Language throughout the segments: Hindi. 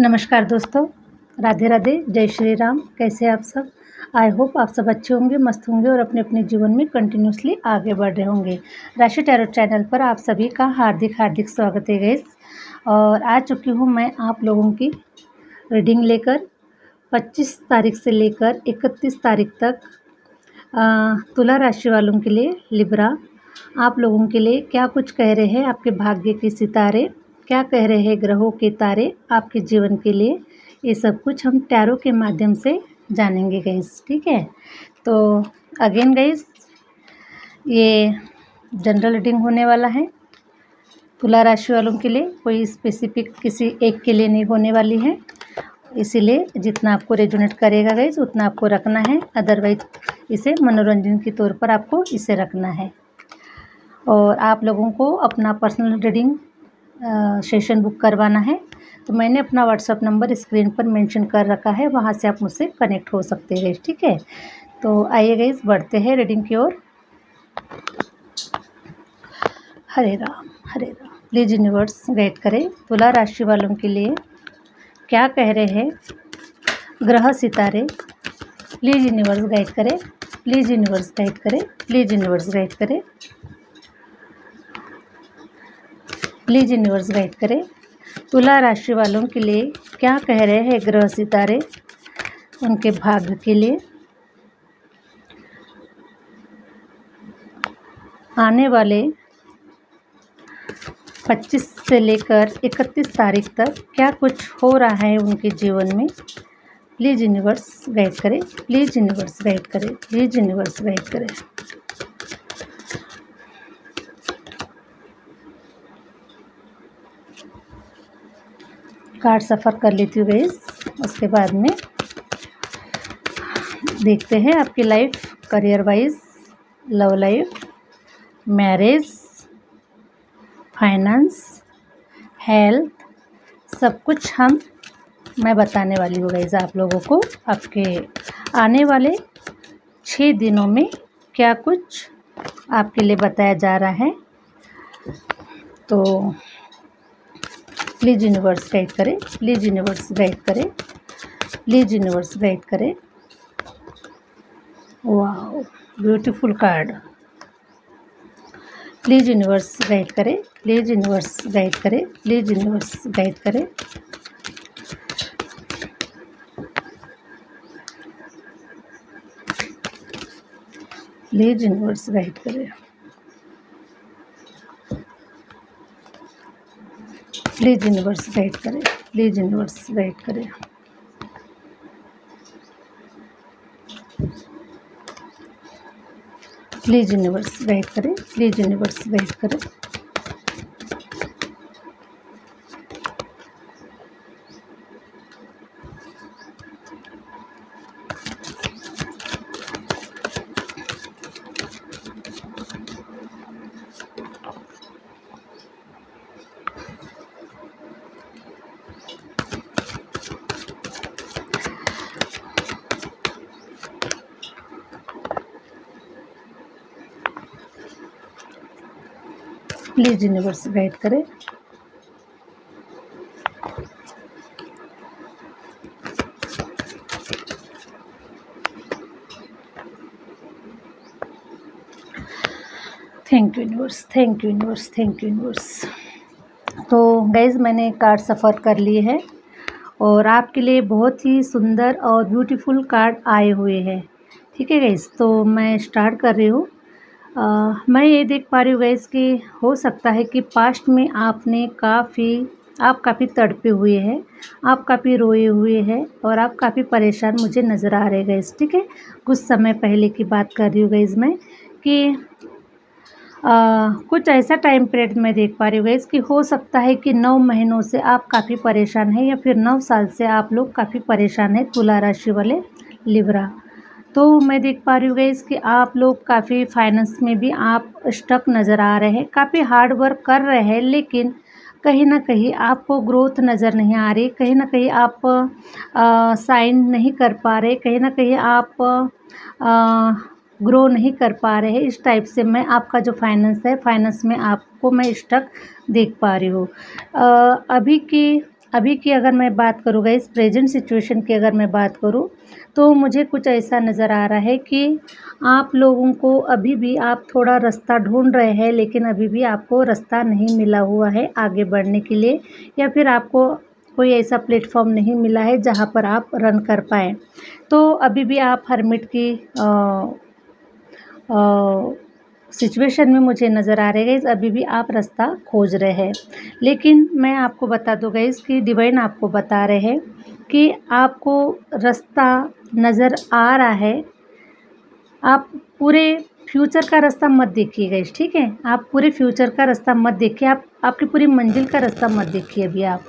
नमस्कार दोस्तों, राधे राधे, जय श्री राम। कैसे हैं आप सब? आई होप आप सब अच्छे होंगे, मस्त होंगे और अपने अपने जीवन में कंटिन्यूसली आगे बढ़ रहे होंगे। राशि टैरो चैनल पर आप सभी का हार्दिक हार्दिक स्वागत है गाइस। और आ चुकी हूँ मैं आप लोगों की रीडिंग लेकर 25 तारीख से लेकर 31 तारीख तक तुला राशि वालों के लिए लिब्रा आप लोगों के लिए क्या कुछ कह रहे हैं आपके भाग्य के सितारे, क्या कह रहे हैं ग्रहों के तारे आपके जीवन के लिए, ये सब कुछ हम टैरो के माध्यम से जानेंगे गाइस। ठीक है, तो अगेन गाइस, ये जनरल रीडिंग होने वाला है तुला राशि वालों के लिए, कोई स्पेसिफिक किसी एक के लिए नहीं होने वाली है। इसीलिए जितना आपको रेजोनेट करेगा गाइस उतना आपको रखना है, अदरवाइज इसे मनोरंजन के तौर पर आपको इसे रखना है। और आप लोगों को अपना पर्सनल रीडिंग सेशन बुक करवाना है तो मैंने अपना व्हाट्सअप नंबर स्क्रीन पर मेंशन कर रखा है, वहाँ से आप मुझसे कनेक्ट हो सकते हैं। ठीक है, तो आइए गाइस बढ़ते हैं रीडिंग की ओर। हरे राम हरे राम। प्लीज यूनिवर्स गाइड करें तुला राशि वालों के लिए क्या कह रहे हैं ग्रह सितारे। प्लीज यूनिवर्स गाइड करें, प्लीज यूनिवर्स गाइड करें, प्लीज यूनिवर्स गाइड करें, प्लीज यूनिवर्स गाइड करें तुला राशि वालों के लिए क्या कह रहे हैं ग्रह सितारे उनके भाग्य के लिए आने वाले 25 से लेकर 31 तारीख तक क्या कुछ हो रहा है उनके जीवन में। प्लीज यूनिवर्स गाइड करें, प्लीज यूनिवर्स गाइड करें, प्लीज यूनिवर्स गाइड करें। कार्ड सफ़र कर लेती हूँ गाइस, उसके बाद में देखते हैं आपकी life, career wise, love life, marriage, finance, health, सब कुछ मैं बताने वाली हूँ गाइस आप लोगों को। आपके आने वाले 6 दिनों में क्या कुछ आपके लिए बताया जा रहा है, तो प्लीज यूनिवर्स गाइड करें, प्लीज यूनिवर्स गाइड करें, प्लीज यूनिवर्स गाइड करें। Wow, beautiful card. Please universe guide करें, प्लीज यूनिवर्स गाइड करें, प्लीज यूनिवर्स गाइड करें। प्लीज यूनिवर्स गाइड करें, प्लीज यूनिवर्स गाइड करें, प्लीज यूनिवर्स गाइड करें। प्लीज यूनिवर्स गाइड करें, प्लीज यूनिवर्स गाइड करें। प्लीज यूनिवर्स गाइड करें। Thank you universe, thank you universe, thank you universe. तो गाइज मैंने कार्ड सफ़र कर लिए है और आपके लिए बहुत ही सुंदर और ब्यूटीफुल कार्ड आए हुए हैं। ठीक है गाइज, तो मैं स्टार्ट कर रही हूँ। मैं ये देख पा रही हूँ गाइस कि हो सकता है कि पास्ट में आप काफ़ी तड़पे हुए हैं, आप काफ़ी रोए हुए हैं और आप काफ़ी परेशान मुझे नज़र आ रहे गाइस। ठीक है, कुछ समय पहले की बात कर रही हूँ गाइस मैं कि कुछ ऐसा टाइम पीरियड में देख पा रही हूँ गाइस कि हो सकता है कि 9 महीनों से आप काफ़ी परेशान हैं या फिर 9 साल से आप लोग काफ़ी परेशान हैं तुला राशि वाले लिब्रा। तो मैं देख पा रही हूँ गाइस कि आप लोग काफ़ी फाइनेंस में भी आप स्टक नज़र आ रहे हैं, काफ़ी हार्ड वर्क कर रहे हैं, लेकिन कहीं ना कहीं आपको ग्रोथ नज़र नहीं आ रही, कहीं ना कहीं आप साइन नहीं कर पा रहे, कहीं ना कहीं आप ग्रो नहीं कर पा रहे हैं। इस टाइप से मैं आपका जो फाइनेंस है, फाइनेंस में आपको मैं स्टक देख पा रही हूँ। अभी की अभी की अगर मैं बात करूँ गाइस, प्रेजेंट सिचुएशन की अगर मैं बात करूँ, तो मुझे कुछ ऐसा नज़र आ रहा है कि आप लोगों को अभी भी आप थोड़ा रास्ता ढूँढ रहे हैं, लेकिन अभी भी आपको रास्ता नहीं मिला हुआ है आगे बढ़ने के लिए, या फिर आपको कोई ऐसा प्लेटफ़ॉर्म नहीं मिला है जहाँ पर आप रन कर पाएँ। तो अभी भी आप हर्मिट की सिचुएशन में मुझे नज़र आ रहे गाइस, अभी भी आप रास्ता खोज रहे हैं। लेकिन मैं आपको बता दूँ गाइस कि डिवाइन आपको बता रहे हैं कि आपको रास्ता नज़र आ रहा है। आप पूरे फ्यूचर का रास्ता मत देखिए गाइस, ठीक है? आप पूरे फ्यूचर का रास्ता मत देखिए, आप आपकी पूरी मंजिल का रास्ता मत देखिए अभी आप।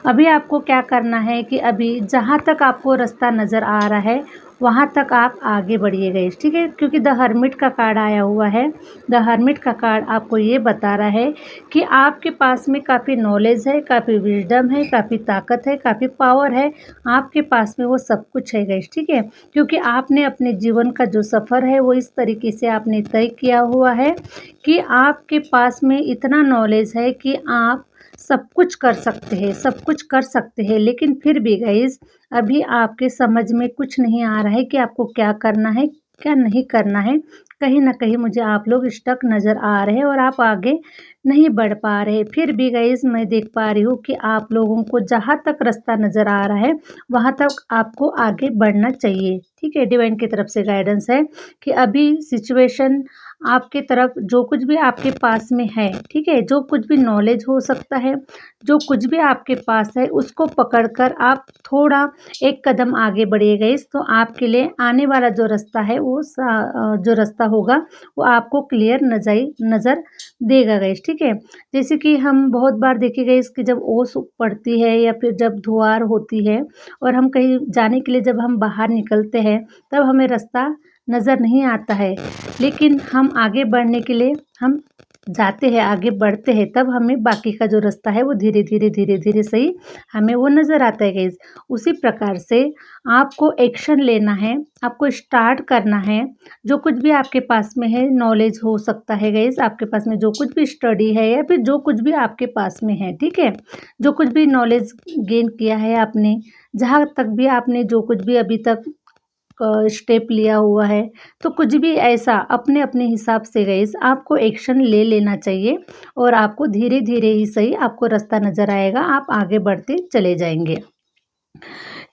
अभी आपको क्या करना है कि अभी जहाँ तक आपको रास्ता नज़र आ रहा है, वहाँ तक आप आगे बढ़िए गाइस, ठीक है? क्योंकि द हर्मिट का कार्ड आया हुआ है। द हर्मिट का कार्ड आपको ये बता रहा है कि आपके पास में काफ़ी नॉलेज है, काफ़ी विज़डम है, काफ़ी ताकत है, काफ़ी पावर है। आपके पास में वो सब कुछ है गाइस, ठीक है? क्योंकि आपने अपने जीवन का जो सफ़र है वो इस तरीके से आपने तय किया हुआ है कि आपके पास में इतना नॉलेज है कि आप सब कुछ कर सकते हैं, सब कुछ कर सकते हैं। लेकिन फिर भी गाइस, अभी आपके समझ में कुछ नहीं आ रहा है कि आपको क्या करना है, क्या नहीं करना है। कहीं न कहीं मुझे आप लोग स्टक नज़र आ रहे हैं और आप आगे नहीं बढ़ पा रहे। फिर भी गाइस, मैं देख पा रही हूँ कि आप लोगों को जहाँ तक रास्ता नज़र आ रहा है, वहाँ तक आपको आगे बढ़ना चाहिए, ठीक है? डिवाइन की तरफ से गाइडेंस है कि अभी सिचुएशन आपके तरफ जो कुछ भी आपके पास में है, ठीक है? जो कुछ भी नॉलेज हो सकता है, जो कुछ भी आपके पास है, उसको पकड़कर आप थोड़ा एक कदम आगे बढ़िए गाइस, तो आपके लिए आने वाला जो रास्ता है वो जो रास्ता होगा वो आपको क्लियर नज़र देगा गाइस, ठीक है? जैसे कि हम बहुत बार देखिए गाइस कि जब ओस पड़ती है या फिर जब धुआर होती है और हम कहीं जाने के लिए जब हम बाहर निकलते हैं, तब हमें रास्ता नज़र नहीं आता है। लेकिन हम आगे बढ़ने के लिए हम जाते हैं, आगे बढ़ते हैं, तब हमें बाकी का जो रास्ता है वो धीरे-धीरे सही हमें वो नज़र आता है गाइस। उसी प्रकार से आपको एक्शन लेना है, आपको स्टार्ट करना है। जो कुछ भी आपके पास में है, नॉलेज हो सकता है गाइस, आपके पास में जो कुछ भी स्टडी है या फिर जो कुछ भी आपके पास में है, ठीक है? जो कुछ भी नॉलेज गेन किया है आपने, जहाँ तक भी आपने जो कुछ भी अभी तक स्टेप लिया हुआ है, तो कुछ भी ऐसा अपने-अपने हिसाब से गाइस आपको एक्शन ले लेना चाहिए और आपको धीरे-धीरे ही सही आपको रास्ता नज़र आएगा, आप आगे बढ़ते चले जाएँगे।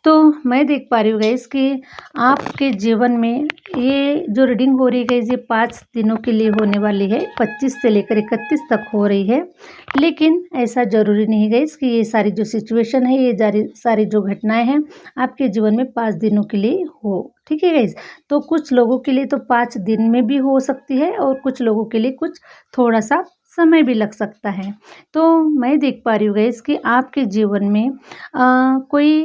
तो मैं देख पा रही हूँ गाइस कि आपके जीवन में ये जो रीडिंग हो रही है गाइस, ये 5 दिनों के लिए होने वाली है, 25 से लेकर 31 तक हो रही है। लेकिन ऐसा ज़रूरी नहीं है गाइस कि ये सारी जो सिचुएशन है, ये सारी जो घटनाएँ हैं, आपके जीवन में 5 दिनों के लिए हो, ठीक है गाइस? तो कुछ लोगों के लिए तो 5 दिन में भी हो सकती है और कुछ लोगों के लिए कुछ थोड़ा-सा समय भी लग सकता है। तो मैं देख पा रही हूँ गाइस कि आपके जीवन में कोई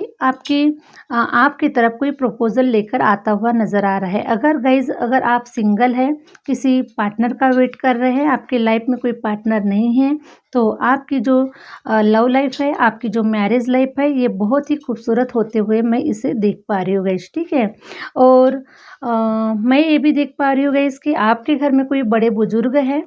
आपकी तरफ कोई प्रपोज़ल लेकर आता हुआ नज़र आ रहा है। अगर गाइस, अगर आप सिंगल हैं, किसी पार्टनर का वेट कर रहे हैं, आपकी लाइफ में कोई पार्टनर नहीं है, तो आपकी जो लव लाइफ है, आपकी जो मैरिज लाइफ है, ये बहुत ही खूबसूरत होते हुए मैं इसे देख पा रही हूँ गाइस, ठीक है? और मैं ये भी देख पा रही हूँ गाइस कि आपके घर में कोई बड़े बुजुर्ग हैं।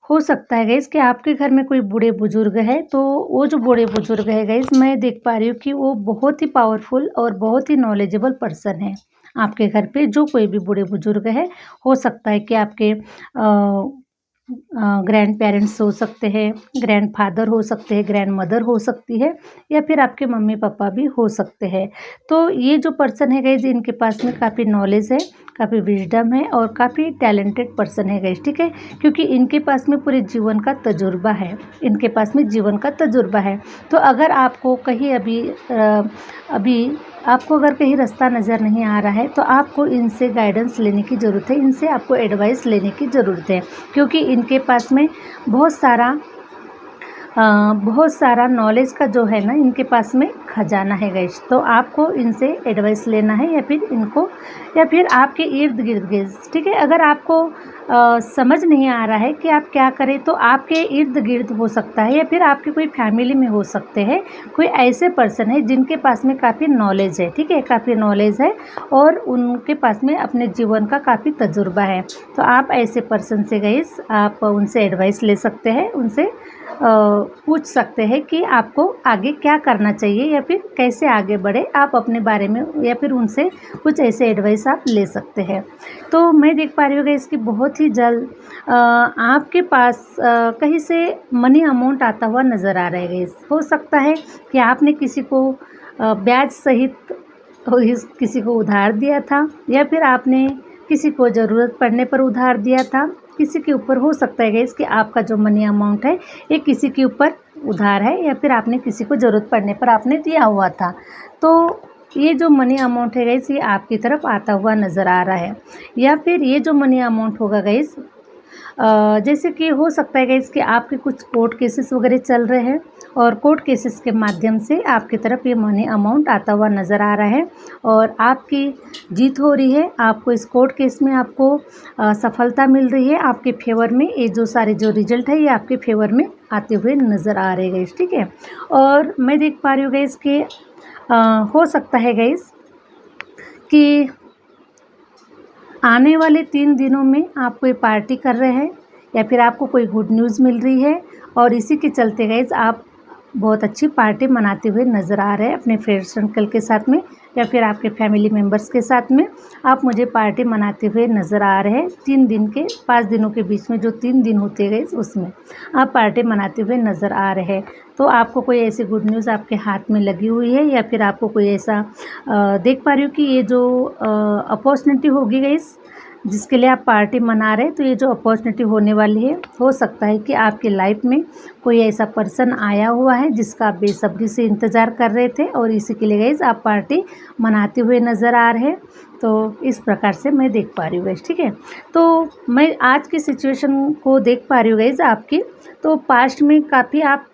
हो सकता है गाइस कि आपके घर में कोई बूढ़े-बुजुर्ग है, तो वो जो बूढ़े-बुजुर्ग है गाइस, मैं देख पा रही हूँ कि वो बहुत ही पावरफुल और बहुत ही नॉलेजेबल पर्सन है। आपके घर पे जो कोई भी बूढ़े-बुजुर्ग है, हो सकता है कि आपके ग्रैंड पेरेंट्स हो सकते हैं, ग्रैंडफ़ादर हो सकते हैं, ग्रैंडमदर हो सकती है या फिर आपके मम्मी-पापा भी हो सकते हैं। तो ये जो पर्सन है गाइस, इनके पास में काफ़ी नॉलेज है, काफ़ी विज़डम है और काफ़ी टैलेंटेड पर्सन है गाइस, ठीक है? क्योंकि इनके पास में पूरे जीवन का तजुर्बा है, इनके पास में जीवन का तजुर्बा है। तो अगर आपको कहीं अभी आपको अगर कहीं रास्ता नज़र नहीं आ रहा है, तो आपको इनसे गाइडेंस लेने की ज़रूरत है, इनसे आपको एडवाइस लेने की ज़रूरत है। क्योंकि इनके पास में बहुत सारा नॉलेज का जो है ना, इनके पास में खजाना है गाइस। तो आपको इनसे एडवाइस लेना है या फिर आपके इर्द-गिर्द गाइस, ठीक है? अगर आपको समझ नहीं आ रहा है कि आप क्या करें, तो आपके इर्द-गिर्द हो सकता है या फिर आपकी कोई फैमिली में हो सकते हैं, कोई ऐसे पर्सन है जिनके पास में काफ़ी नॉलेज है, ठीक है? काफ़ी नॉलेज है और उनके पास में अपने जीवन का काफ़ी तजुर्बा है। तो आप ऐसे पर्सन से गाइस, आप उनसे एडवाइस ले सकते हैं, उनसे पूछ सकते हैं कि आपको आगे क्या करना चाहिए या फिर कैसे आगे बढ़े आप अपने बारे में, या फिर उनसे कुछ ऐसे एडवाइस आप ले सकते हैं। तो मैं देख पा रही हूँ गाइस कि बहुत ही जल्द आपके पास कहीं से मनी अमाउंट आता हुआ नज़र आ रहा है गाइस। हो सकता है कि आपने किसी को ब्याज सहित किसी को उधार दिया था, या फिर आपने किसी को ज़रूरत पड़ने पर उधार दिया था। किसी के ऊपर हो सकता है गाइस कि आपका जो मनी अमाउंट है ये किसी के ऊपर उधार है, या फिर आपने किसी को ज़रूरत पड़ने पर आपने दिया हुआ था। तो ये जो मनी अमाउंट है गाइस ये आपकी तरफ आता हुआ नज़र आ रहा है। या फिर ये जो मनी अमाउंट होगा गाइस, जैसे कि हो सकता है गाइस कि आपके कुछ कोर्ट केसेस वगैरह चल रहे हैं, और कोर्ट केसेस के माध्यम से आपकी तरफ ये मनी अमाउंट आता हुआ नज़र आ रहा है, और आपकी जीत हो रही है। आपको इस कोर्ट केस में आपको सफलता मिल रही है आपके फेवर में। ये जो सारे जो रिजल्ट है ये आपके फेवर में आते हुए नज़र आ रहे हैं गाइस, ठीक है। और मैं देख पा रही हूँ गाइस कि हो सकता है गाइस कि आने वाले 3 दिनों में आप कोई पार्टी कर रहे हैं, या फिर आपको कोई गुड न्यूज़ मिल रही है, और इसी के चलते गाइस आप बहुत अच्छी पार्टी मनाते हुए नज़र आ रहे हैं अपने फ्रेंड सर्कल के साथ में, या फिर आपके फैमिली मेम्बर्स के साथ में आप मुझे पार्टी मनाते हुए नज़र आ रहे हैं। 3 दिन के 5 दिनों के बीच में जो 3 दिन होते हैं गाइस उसमें आप पार्टी मनाते हुए नज़र आ रहे हैं। तो आपको कोई ऐसी गुड न्यूज़ आपके हाथ में लगी हुई है, या फिर आपको कोई ऐसा देख पा रही हूँ कि ये जो अपॉर्चुनिटी होगी गाइस जिसके लिए आप पार्टी मना रहे हैं, तो ये जो अपॉर्चुनिटी होने वाली है, हो सकता है कि आपकी लाइफ में कोई ऐसा पर्सन आया हुआ है जिसका आप बेसब्री से इंतज़ार कर रहे थे, और इसी के लिए गाइस आप पार्टी मनाते हुए नज़र आ रहे हैं। तो इस प्रकार से मैं देख पा रही हूँ गाइस, ठीक है। तो मैं आज की सिचुएशन को देख पा रही हूँ गाइस आपकी। तो पास्ट में काफ़ी आप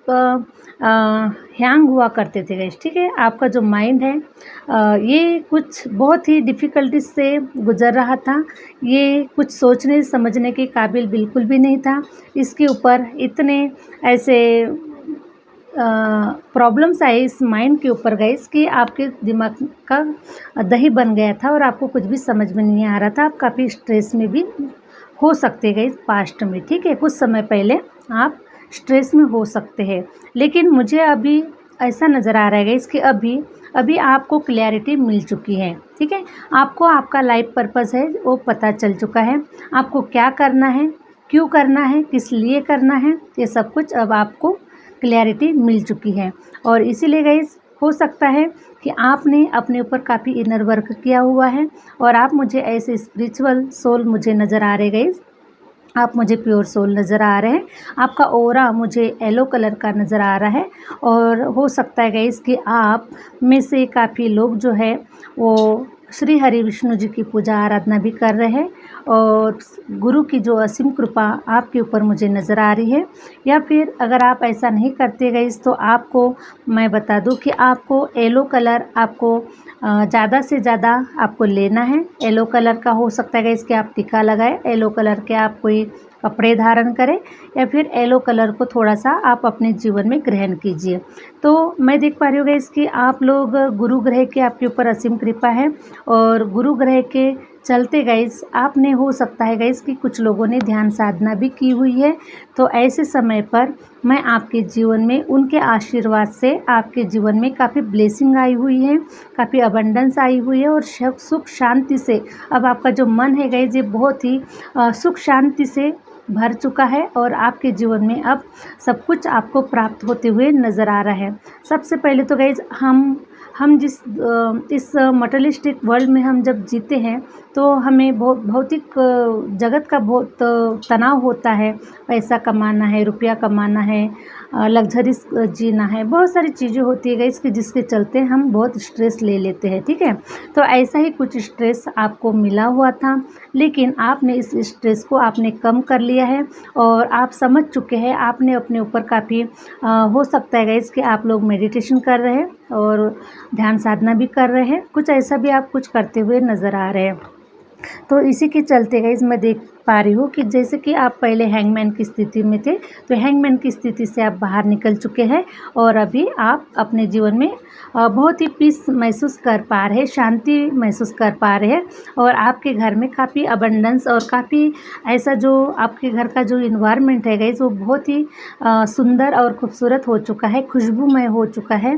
हैंग हुआ करते थे गाइस, ठीक है। आपका जो माइंड है ये कुछ बहुत ही डिफ़िकल्टीज से गुज़र रहा था। ये कुछ सोचने समझने के काबिल बिल्कुल भी नहीं था। इसके ऊपर इतने ऐसे प्रॉब्लम्स आए इस माइंड के ऊपर गाइस कि आपके दिमाग का दही बन गया था, और आपको कुछ भी समझ में नहीं आ रहा था। आप काफ़ी स्ट्रेस में भी हो सकते गाइस पास्ट में, ठीक है। कुछ समय पहले आप स्ट्रेस में हो सकते हैं, लेकिन मुझे अभी ऐसा नज़र आ रहा है गाइस कि अभी आपको क्लैरिटी मिल चुकी है, ठीक है। आपको आपका लाइफ पर्पस है वो पता चल चुका है। आपको क्या करना है, क्यों करना है, किस लिए करना है, ये सब कुछ अब आपको क्लैरिटी मिल चुकी है। और इसीलिए गाइस हो सकता है कि आपने अपने ऊपर काफ़ी इनर वर्क किया हुआ है, और आप मुझे ऐसे स्पिरिचुअल सोल मुझे नज़र आ रहे गाइस। आप मुझे प्योर सोल नज़र आ रहे हैं। आपका ऑरा मुझे येलो कलर का नज़र आ रहा है, और हो सकता है गाइस कि आप में से काफ़ी लोग जो है वो श्री हरि विष्णु जी की पूजा आराधना भी कर रहे हैं, और गुरु की जो असीम कृपा आपके ऊपर मुझे नज़र आ रही है। या फिर अगर आप ऐसा नहीं करते गाइस तो आपको मैं बता दूं कि आपको येलो कलर आपको ज़्यादा से ज़्यादा आपको लेना है। येलो कलर का हो सकता है गाइस कि आप टीका लगाएं, येलो कलर के आप कोई कपड़े धारण करें, या फिर येलो कलर को थोड़ा सा आप अपने जीवन में ग्रहण कीजिए। तो मैं देख पा रही हूँ गाइस कि आप लोग गुरु ग्रह की आपके ऊपर असीम कृपा है, और गुरु ग्रह के चलते गाइस आपने हो सकता है गाइस कि कुछ लोगों ने ध्यान साधना भी की हुई है। तो ऐसे समय पर मैं आपके जीवन में उनके आशीर्वाद से आपके जीवन में काफ़ी ब्लेसिंग आई हुई है, काफ़ी अबंडेंस आई हुई है, और सुख शांति से अब आपका जो मन है गाइस ये बहुत ही सुख शांति से भर चुका है, और आपके जीवन में अब सब कुछ आपको प्राप्त होते हुए नज़र आ रहा है। सबसे पहले तो गाइस हम जिस इस मटेरियलिस्टिक वर्ल्ड में हम जब जीते हैं तो हमें बहुत भौतिक जगत का बहुत तनाव होता है। पैसा कमाना है, रुपया कमाना है, लग्जरीज जीना है, बहुत सारी चीज़ें होती है गाइस कि जिसके चलते हम बहुत स्ट्रेस ले लेते हैं, ठीक है। तो ऐसा ही कुछ स्ट्रेस आपको मिला हुआ था, लेकिन आपने इस स्ट्रेस को आपने कम कर लिया है, और आप समझ चुके हैं। आपने अपने ऊपर काफ़ी हो सकता है गाइस कि आप लोग मेडिटेशन कर रहे हैं और ध्यान साधना भी कर रहे हैं, कुछ ऐसा भी आप कुछ करते हुए नज़र आ रहे हैं। तो इसी के चलते गाइस मैं देख पा रही हूँ कि जैसे कि आप पहले हैंगमैन की स्थिति में थे, तो हैंगमैन की स्थिति से आप बाहर निकल चुके हैं और अभी आप अपने जीवन में बहुत ही पीस महसूस कर पा रहे हैं, शांति महसूस कर पा रहे हैं और आपके घर में काफ़ी अबंडेंस और काफ़ी ऐसा जो आपके घर का जो इन्वायरमेंट है गाइस वो बहुत ही सुंदर और खूबसूरत हो चुका है, खुशबूमय हो चुका है।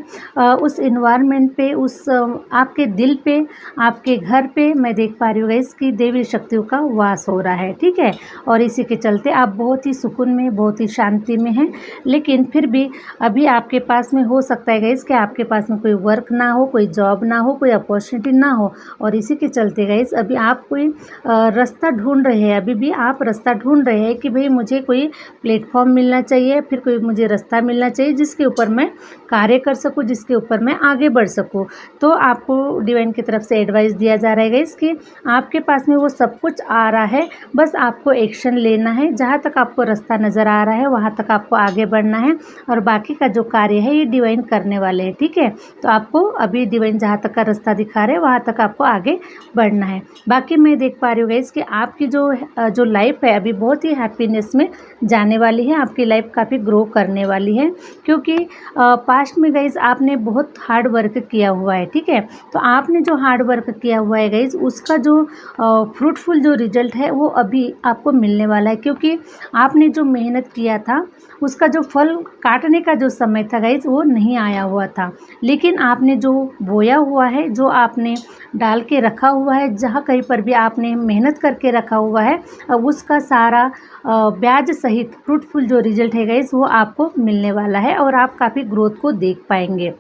उस इन्वायरमेंट पे, उस आपके दिल पे, आपके घर पे मैं देख पा रही हूँ गाइस कि देवी शक्तियों का वास हो रहा है, ठीक है। और इसी के चलते आप बहुत ही सुकून में, बहुत ही शांति में हैं। लेकिन फिर भी अभी आपके पास में हो सकता है गाइस कि आपके पास में कोई वर्क ना हो, कोई जॉब ना हो, कोई अपॉर्चुनिटी ना हो और इसी के चलते गाइस अभी आप कोई रास्ता ढूंढ रहे हैं, अभी भी आप रास्ता ढूंढ रहे हैं कि भाई मुझे कोई प्लेटफॉर्म मिलना चाहिए, फिर कोई मुझे रास्ता मिलना चाहिए जिसके ऊपर मैं कार्य कर सकूं, जिसके ऊपर मैं आगे बढ़ सकूं। तो आपको डिवाइन की तरफ से एडवाइस दिया जा रहा है गाइस कि आपके पास में वो सब कुछ आ रहा है, बस आपको एक्शन लेना है। जहाँ तक आपको रास्ता नज़र आ रहा है वहाँ तक आपको आगे बढ़ना है और बाकी का जो कार्य है ये डिवाइन करने वाले हैं, ठीक है। तो आपको अभी डिवाइन जहाँ तक का रास्ता दिखा रहे हैं वहाँ तक आपको आगे बढ़ना है। बाकी मैं देख पा रही हूँ गाइस कि आपकी जो लाइफ है अभी बहुत ही हैप्पीनेस में जाने वाली है, आपकी लाइफ काफ़ी ग्रो करने वाली है क्योंकि पास्ट में गाइस आपने बहुत हार्ड वर्क किया हुआ है, ठीक है। तो आपने जो हार्ड वर्क किया हुआ है गाइस उसका जो फ्रूटफुल जो रिजल्ट है वो अभी आपको मिलने वाला है क्योंकि आपने जो मेहनत किया था उसका जो फल काटने का जो समय था गाइस वो नहीं आया हुआ था। लेकिन आपने जो बोया हुआ है, जो आपने डाल के रखा हुआ है, जहाँ कहीं पर भी आपने मेहनत करके रखा हुआ है, अब उसका सारा ब्याज सहित फ्रूटफुल जो रिजल्ट है गाइस वो आपको मिलने वाला है और आप काफ़ी ग्रोथ को देख पाएंगे,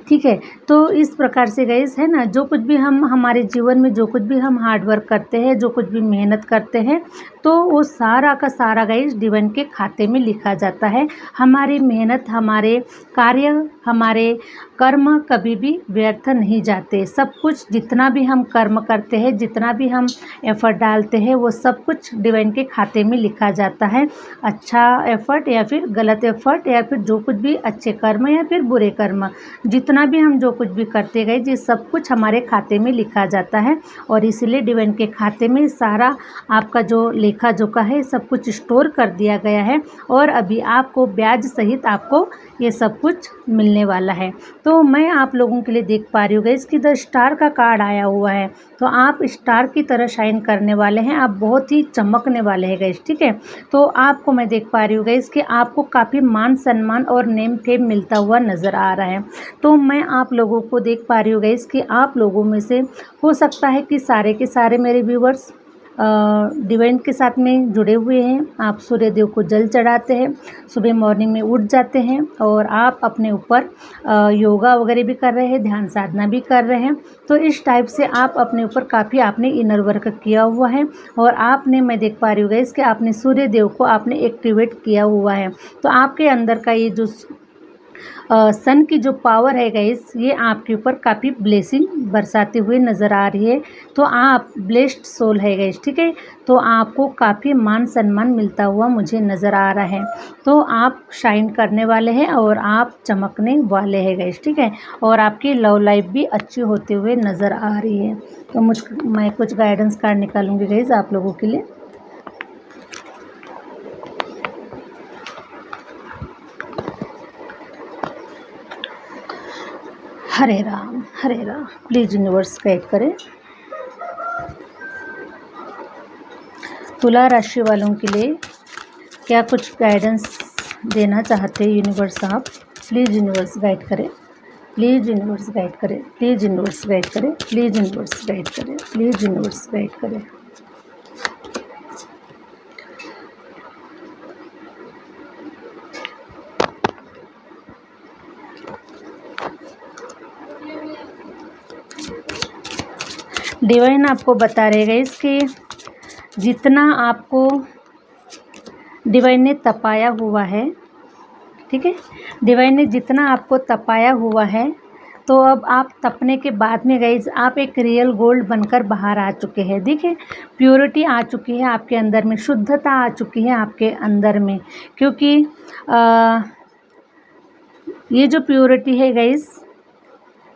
ठीक है। तो इस प्रकार से गाइस है ना, जो कुछ भी हम हमारे जीवन में जो कुछ भी हम हार्ड वर्क करते हैं, जो कुछ भी मेहनत करते हैं, तो वो सारा का सारा गाइस डिवाइन के खाते में लिखा जाता है। हमारी मेहनत, हमारे कार्य, हमारे कर्म कभी भी व्यर्थ नहीं जाते। सब कुछ जितना भी हम कर्म करते हैं, जितना भी हम एफर्ट डालते हैं, वो सब कुछ डिवाइन के खाते में लिखा जाता है। अच्छा एफर्ट या फिर गलत एफर्ट या फिर जो कुछ भी अच्छे कर्म या फिर बुरे कर्म, जितना भी हम जो कुछ भी करते गए ये सब कुछ हमारे खाते में लिखा जाता है और इसीलिए डिवाइन के खाते में सारा आपका जो लेखा जोखा है सब कुछ स्टोर कर दिया गया है और अभी आपको ब्याज सहित आपको ये सब कुछ मिलने वाला है। तो मैं आप लोगों के लिए देख पा रही हूँ गाइस कि द स्टार का कार्ड आया हुआ है, तो आप स्टार की तरह शाइन करने वाले हैं, आप बहुत ही चमकने वाले हैं गाइस, ठीक है। तो आपको मैं देख पा रही हूँ गाइस कि आपको काफ़ी मान सम्मान और नेम फेम मिलता हुआ नज़र आ रहा है। तो मैं आप लोगों को देख पा रही हूँ गाइस कि आप लोगों में से हो सकता है कि सारे के सारे मेरे व्यूवर्स डिवाइन के साथ में जुड़े हुए हैं। आप सूर्य देव को जल चढ़ाते हैं, सुबह मॉर्निंग में उठ जाते हैं और आप अपने ऊपर योगा वगैरह भी कर रहे हैं, ध्यान साधना भी कर रहे हैं। तो इस टाइप से आप अपने ऊपर काफ़ी आपने इनर वर्क किया हुआ है और आपने, मैं देख पा रही हूँ गाइस कि आपने सूर्य देव को आपने एक्टिवेट किया हुआ है। तो आपके अंदर का ये जो सन की जो पावर है गाइस ये आपके ऊपर काफ़ी ब्लेसिंग बरसाते हुए नज़र आ रही है। तो आप ब्लेस्ड सोल है गाइस, ठीक है। तो आपको काफ़ी मान सम्मान मिलता हुआ मुझे नज़र आ रहा है। तो आप शाइन करने वाले हैं और आप चमकने वाले हैं गाइस, ठीक है। और आपकी लव लाइफ भी अच्छी होते हुए नज़र आ रही है। तो मैं कुछ गाइडेंस कार्ड निकालूंगी गाइस आप लोगों के लिए। हरे राम प्लीज़ यूनिवर्स गाइड करें। तुला राशि वालों के लिए क्या कुछ गाइडेंस देना चाहते हैं यूनिवर्स आप? प्लीज़ यूनिवर्स गाइड करें, प्लीज़ यूनिवर्स गाइड करें, प्लीज़ यूनिवर्स गाइड करें, प्लीज़ यूनिवर्स गाइड करें, प्लीज़ यूनिवर्स गाइड करें। डिवाइन आपको बता रहेगा इसके जितना आपको डिवाइन ने तपाया हुआ है, ठीक है। डिवाइन ने जितना आपको तपाया हुआ है तो अब आप तपने के बाद में गाइज आप एक रियल गोल्ड बनकर बाहर आ चुके हैं। देखिए प्योरिटी आ चुकी है आपके अंदर में, शुद्धता आ चुकी है आपके अंदर में, क्योंकि ये जो प्योरिटी है गाइज,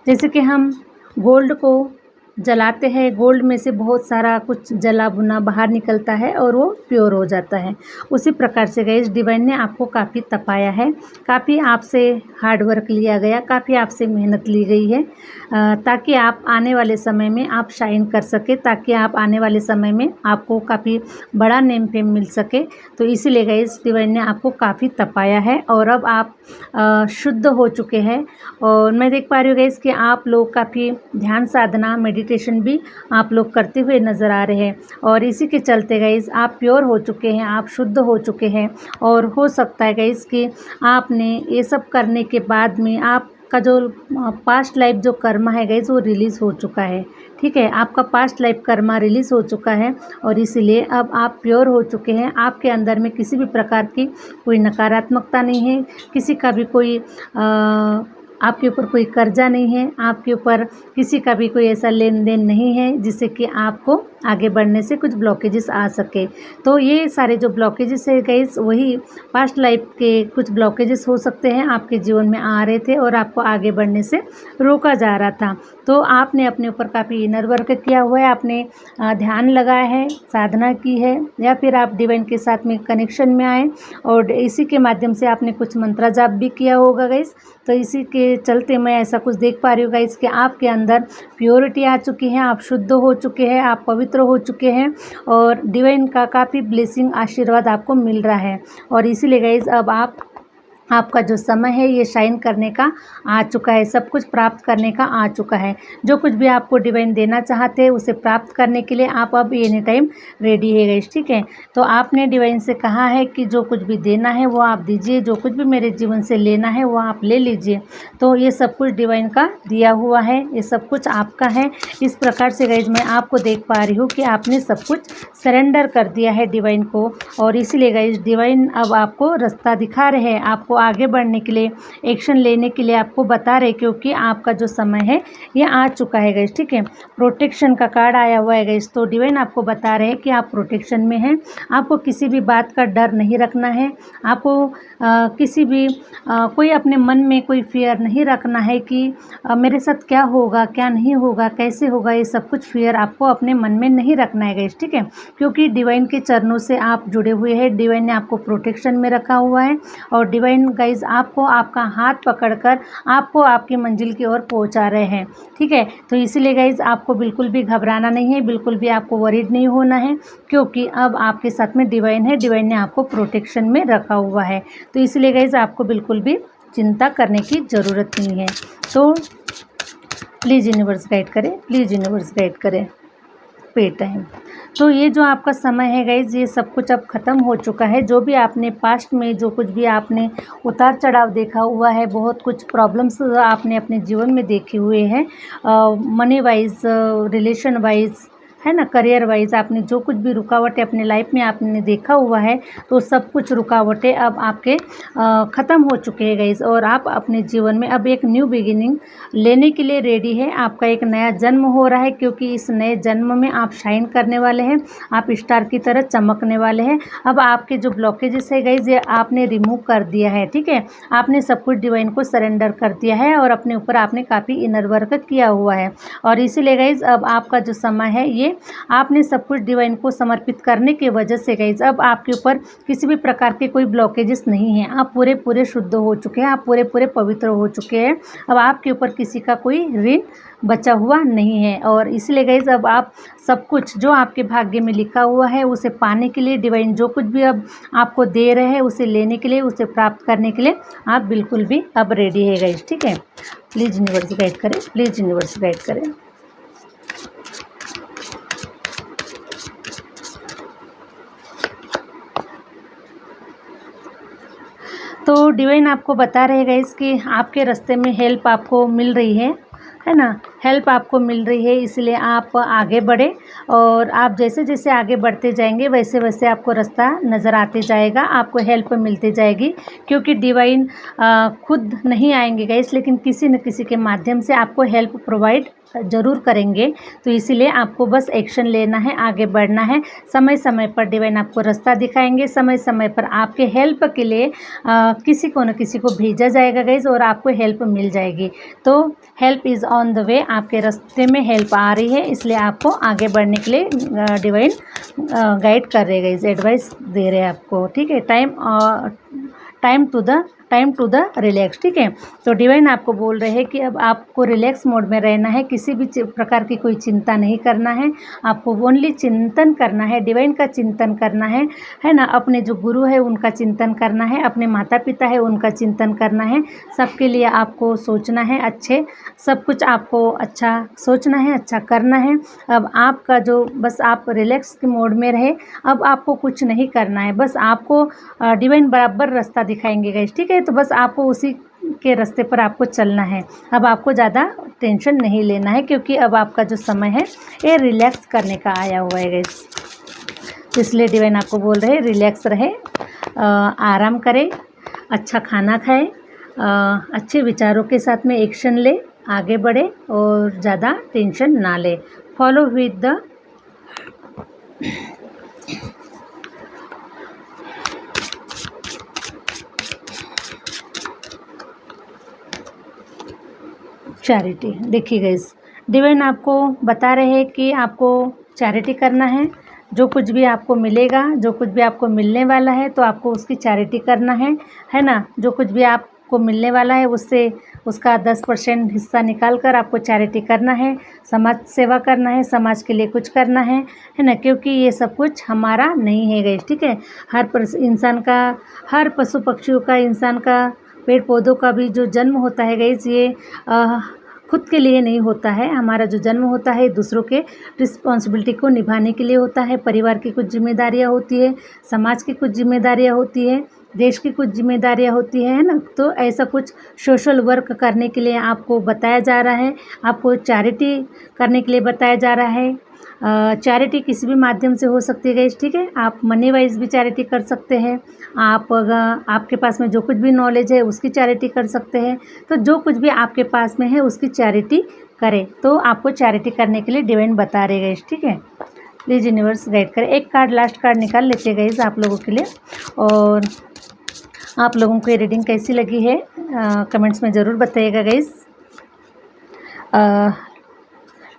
जैसे कि हम गोल्ड को जलाते हैं, गोल्ड में से बहुत सारा कुछ जला भुना बाहर निकलता है और वो प्योर हो जाता है। उसी प्रकार से गाइस डिवाइन ने आपको काफ़ी तपाया है, काफ़ी आपसे हार्ड वर्क लिया गया, काफ़ी आपसे मेहनत ली गई है, ताकि आप आने वाले समय में आप शाइन कर सके, ताकि आप आने वाले समय में आपको काफ़ी बड़ा नेम फेम मिल सके। तो इसीलिए गाइस डिवाइन ने आपको काफ़ी तपाया है और अब आप शुद्ध हो चुके हैं। और मैं देख पा रही हूँ गाइस कि आप लोग काफ़ी ध्यान साधना मेडिटेशन भी आप लोग करते हुए नज़र आ रहे हैं और इसी के चलते गाइस आप प्योर हो चुके हैं, आप शुद्ध हो चुके हैं। और हो सकता है गाइस कि आपने ये सब करने के बाद में आपका जो पास्ट लाइफ जो कर्मा है गाइस वो रिलीज़ हो चुका है। ठीक है, आपका पास्ट लाइफ कर्मा रिलीज़ हो चुका है और इसीलिए अब आप प्योर हो चुके हैं। आपके अंदर में किसी भी प्रकार की कोई नकारात्मकता नहीं है, किसी का भी कोई आपके ऊपर कोई कर्जा नहीं है, आपके ऊपर किसी का भी कोई ऐसा लेन देन नहीं है जिससे कि आपको आगे बढ़ने से कुछ ब्लॉकेजेस आ सके। तो ये सारे जो ब्लॉकेजेस है गाइस वही पास्ट लाइफ के कुछ ब्लॉकेजेस हो सकते हैं, आपके जीवन में आ रहे थे और आपको आगे बढ़ने से रोका जा रहा था। तो आपने अपने ऊपर काफ़ी इनर वर्क किया हुआ है, आपने ध्यान लगाया है, साधना की है, या फिर आप डिवाइन के साथ में कनेक्शन में आए और इसी के माध्यम से आपने कुछ मंत्र जाप भी किया होगा गाइस। तो इसी के चलते मैं ऐसा कुछ देख पा रही हूँ गाइस कि आपके अंदर प्योरिटी आ चुकी है, आप शुद्ध हो चुके हैं, आप पवित्र हो चुके हैं और डिवाइन का काफ़ी ब्लेसिंग आशीर्वाद आपको मिल रहा है। और इसीलिए गाइस अब आपका जो समय है ये शाइन करने का आ चुका है, सब कुछ प्राप्त करने का आ चुका है। जो कुछ भी आपको डिवाइन देना चाहते हैं उसे प्राप्त करने के लिए आप अब एनी टाइम रेडी है गाइस। ठीक है, तो आपने डिवाइन से कहा है कि जो कुछ भी देना है वो आप दीजिए, जो कुछ भी मेरे जीवन से लेना है वो आप ले लीजिए। तो ये सब कुछ डिवाइन का दिया हुआ है, ये सब कुछ आपका है। इस प्रकार से गाइस मैं आपको देख पा रही हूँ कि आपने सब कुछ सरेंडर कर दिया है डिवाइन को और इसीलिए गाइस डिवाइन अब आपको रास्ता दिखा रहे हैं, आपको आगे बढ़ने के लिए, एक्शन लेने के लिए आपको बता रहे, क्योंकि आपका जो समय है ये आ चुका है गाइस। ठीक है, प्रोटेक्शन का कार्ड आया हुआ है गाइस, तो डिवाइन आपको बता रहे हैं कि आप प्रोटेक्शन में हैं, आपको किसी भी बात का डर नहीं रखना है, आपको किसी भी कोई अपने मन में कोई फियर नहीं रखना है कि मेरे साथ क्या होगा क्या नहीं होगा कैसे होगा, ये सब कुछ फियर आपको अपने मन में नहीं रखना है गाइस। ठीक है, क्योंकि डिवाइन के चरणों से आप जुड़े हुए हैं, डिवाइन ने आपको प्रोटेक्शन में रखा हुआ है और डिवाइन गाइस आपको आपका हाथ पकड़कर आपको आपकी मंजिल की ओर पहुंचा रहे हैं। ठीक है, तो इसीलिए गाइस आपको बिल्कुल भी घबराना नहीं है, बिल्कुल भी आपको वरीड नहीं होना है, क्योंकि अब आपके साथ में डिवाइन है, डिवाइन ने आपको प्रोटेक्शन में रखा हुआ है। तो इसलिए गाइस आपको बिल्कुल भी चिंता करने की ज़रूरत नहीं है। तो प्लीज़ यूनिवर्स गाइड करें, प्लीज़ यूनिवर्स गाइड करें पे टाइम। तो ये जो आपका समय है गाइज ये सब कुछ अब ख़त्म हो चुका है। जो भी आपने पास्ट में जो कुछ भी आपने उतार चढ़ाव देखा हुआ है, बहुत कुछ प्रॉब्लम्स आपने अपने जीवन में देखे हुए हैं, मनी वाइज, रिलेशन वाइज, है ना, करियर वाइज, आपने जो कुछ भी रुकावटें अपने लाइफ में आपने देखा हुआ है तो सब कुछ रुकावटें अब आपके ख़त्म हो चुके हैं गाइस और आप अपने जीवन में अब एक न्यू बिगिनिंग लेने के लिए रेडी है। आपका एक नया जन्म हो रहा है, क्योंकि इस नए जन्म में आप शाइन करने वाले हैं, आप स्टार की तरह चमकने वाले हैं। अब आपके जो ब्लॉकेजेस है गाइस ये आपने रिमूव कर दिया है। ठीक है, आपने सब कुछ डिवाइन को सरेंडर कर दिया है और अपने ऊपर आपने काफ़ी इनर वर्क किया हुआ है और इसीलिए गाइस अब आपका जो समय है ये आपने सब कुछ डिवाइन को समर्पित करने की वजह से गाइस अब आपके ऊपर किसी भी प्रकार के कोई ब्लॉकेजेस नहीं हैं। आप पूरे शुद्ध हो चुके हैं, आप पूरे पवित्र हो चुके हैं। अब आपके ऊपर किसी का कोई ऋण बचा हुआ नहीं है और इसलिए गाइस अब आप सब कुछ जो आपके भाग्य में लिखा हुआ है उसे पाने के लिए, डिवाइन जो कुछ भी अब आपको दे रहे हैं उसे लेने के लिए, उसे प्राप्त करने के लिए आप बिल्कुल भी अब रेडी है गाइस। ठीक है, प्लीज़ यूनिवर्स गाइड करें, प्लीज़ यूनिवर्स गाइड करें। तो डिवाइन आपको बता रहे गाइस कि आपके रास्ते में हेल्प आपको मिल रही है ना, हेल्प आपको मिल रही है, इसलिए आप आगे बढ़े और आप जैसे जैसे आगे बढ़ते जाएंगे वैसे वैसे आपको रास्ता नज़र आते जाएगा, आपको हेल्प मिलती जाएगी, क्योंकि डिवाइन खुद नहीं आएंगे गाइस, लेकिन किसी न किसी के माध्यम से आपको हेल्प प्रोवाइड ज़रूर करेंगे। तो इसीलिए आपको बस एक्शन लेना है, आगे बढ़ना है। समय समय पर डिवाइन आपको रास्ता दिखाएंगे, समय समय पर आपके हेल्प के लिए किसी को न किसी को भेजा जाएगा गाइज और आपको हेल्प मिल जाएगी। तो help is on the way, आपके रास्ते में हेल्प आ रही है, इसलिए आपको आगे बढ़ने के लिए डिवाइन गाइड कर रहे हैं, एडवाइस दे रहे हैं आपको, ठीक है। टाइम टू द रिलैक्स, ठीक है। तो डिवाइन आपको बोल रहे हैं कि अब आपको रिलैक्स मोड में रहना है, किसी भी प्रकार की कोई चिंता नहीं करना है, आपको ओनली चिंतन करना है, डिवाइन का चिंतन करना है ना। अपने जो गुरु है उनका चिंतन करना है, अपने माता पिता है उनका चिंतन करना है, सबके लिए आपको सोचना है अच्छे, सब कुछ आपको अच्छा सोचना है, अच्छा करना है। अब आपका जो बस आप रिलैक्स के मोड में रहे, अब आपको कुछ नहीं करना है, बस आपको डिवाइन बराबर रास्ता दिखाएंगे गाइस, ठीक है। तो बस आपको उसी के रास्ते पर आपको चलना है, अब आपको ज़्यादा टेंशन नहीं लेना है, क्योंकि अब आपका जो समय है ये रिलैक्स करने का आया हुआ है गाइस। इसलिए डिवाइन आपको बोल रहे हैं रिलैक्स रहे, आराम करें, अच्छा खाना खाएं, अच्छे विचारों के साथ में एक्शन ले, आगे बढ़े और ज़्यादा टेंशन ना ले। Follow with the charity. देखिए गाइस, डिवाइन आपको बता रहे हैं कि आपको चैरिटी करना है, जो कुछ भी आपको मिलेगा, जो कुछ भी आपको मिलने वाला है तो आपको उसकी चैरिटी करना है ना। जो कुछ भी आपको मिलने वाला है उससे उसका 10% हिस्सा निकाल कर आपको चैरिटी करना है, समाज सेवा करना है, समाज के लिए कुछ करना है ना, क्योंकि ये सब कुछ हमारा नहीं है गाइस, ठीक है। इंसान का, हर पशु पक्षियों का, इंसान का, पेड़ पौधों का भी जो जन्म होता है गाइस, ये खुद के लिए नहीं होता है। हमारा जो जन्म होता है दूसरों के रिस्पॉन्सिबिलिटी को निभाने के लिए होता है, परिवार की कुछ जिम्मेदारियां होती है, समाज की कुछ जिम्मेदारियां होती है, देश की कुछ जिम्मेदारियां होती है ना। तो ऐसा कुछ सोशल वर्क करने के लिए आपको बताया जा रहा है, आपको चैरिटी करने के लिए बताया जा रहा है। चैरिटी किसी भी माध्यम से हो सकती है गाइस, ठीक है। आप मनी वाइज भी चैरिटी कर सकते हैं, आप अगर आपके पास में जो कुछ भी नॉलेज है उसकी चैरिटी कर सकते हैं, तो जो कुछ भी आपके पास में है उसकी चैरिटी करें। तो आपको चैरिटी करने के लिए डिवाइन बता रहे गाइस, ठीक है। प्लीज़ यूनिवर्स गाइड करें। एक कार्ड, लास्ट कार्ड निकाल लेते हैं गाइस आप लोगों के लिए, और आप लोगों को ये रीडिंग कैसी लगी है कमेंट्स में ज़रूर बताइएगा गाइस।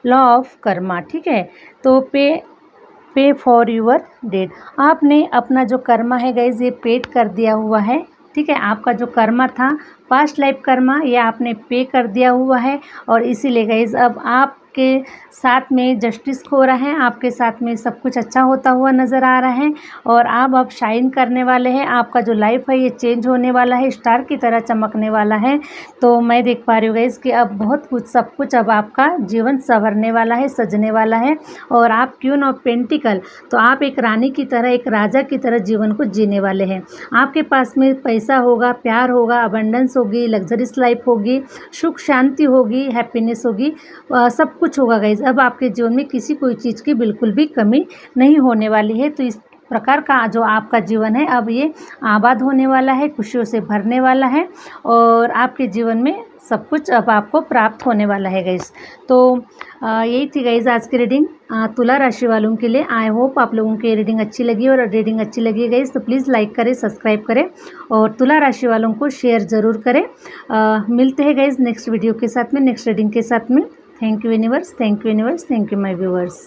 लॉ ऑफ कर्मा, ठीक है। तो पे फॉर यूर डेट, आपने अपना जो कर्मा है गाइज ये पेड कर दिया हुआ है, ठीक है। आपका जो कर्मा था, पास्ट लाइफ कर्मा, ये आपने पे कर दिया हुआ है, और इसीलिए गाइज अब आपके साथ में जस्टिस हो रहा है, आपके साथ में सब कुछ अच्छा होता हुआ नज़र आ रहा है, और आप अब शाइन करने वाले हैं। आपका जो लाइफ है ये चेंज होने वाला है, स्टार की तरह चमकने वाला है। तो मैं देख पा रही हूँ गाइस कि अब बहुत कुछ, सब कुछ अब आपका जीवन संवरने वाला है, सजने वाला है। और आप क्वीन ऑफ पेंटिकल, तो आप एक रानी की तरह, एक राजा की तरह जीवन को जीने वाले हैं। आपके पास में पैसा होगा, प्यार होगा, अबंडेंस होगी, लग्जरियस लाइफ होगी, सुख शांति होगी, हैप्पीनेस होगी, सब कुछ होगा गाइज। अब आपके जीवन में किसी कोई चीज़ की बिल्कुल भी कमी नहीं होने वाली है। तो इस प्रकार का जो आपका जीवन है अब ये आबाद होने वाला है, खुशियों से भरने वाला है, और आपके जीवन में सब कुछ अब आपको प्राप्त होने वाला है गाइज। तो यही थी गाइज आज की रीडिंग तुला राशि वालों के लिए। आई होप आप लोगों की रीडिंग अच्छी लगी, और रीडिंग अच्छी लगी गाइज तो प्लीज़ लाइक करें, सब्सक्राइब करें, और तुला राशि वालों को शेयर ज़रूर करें। मिलते हैं गाइज नेक्स्ट वीडियो के साथ में, नेक्स्ट रीडिंग के साथ में। Thank you universe, thank you universe, thank you my viewers.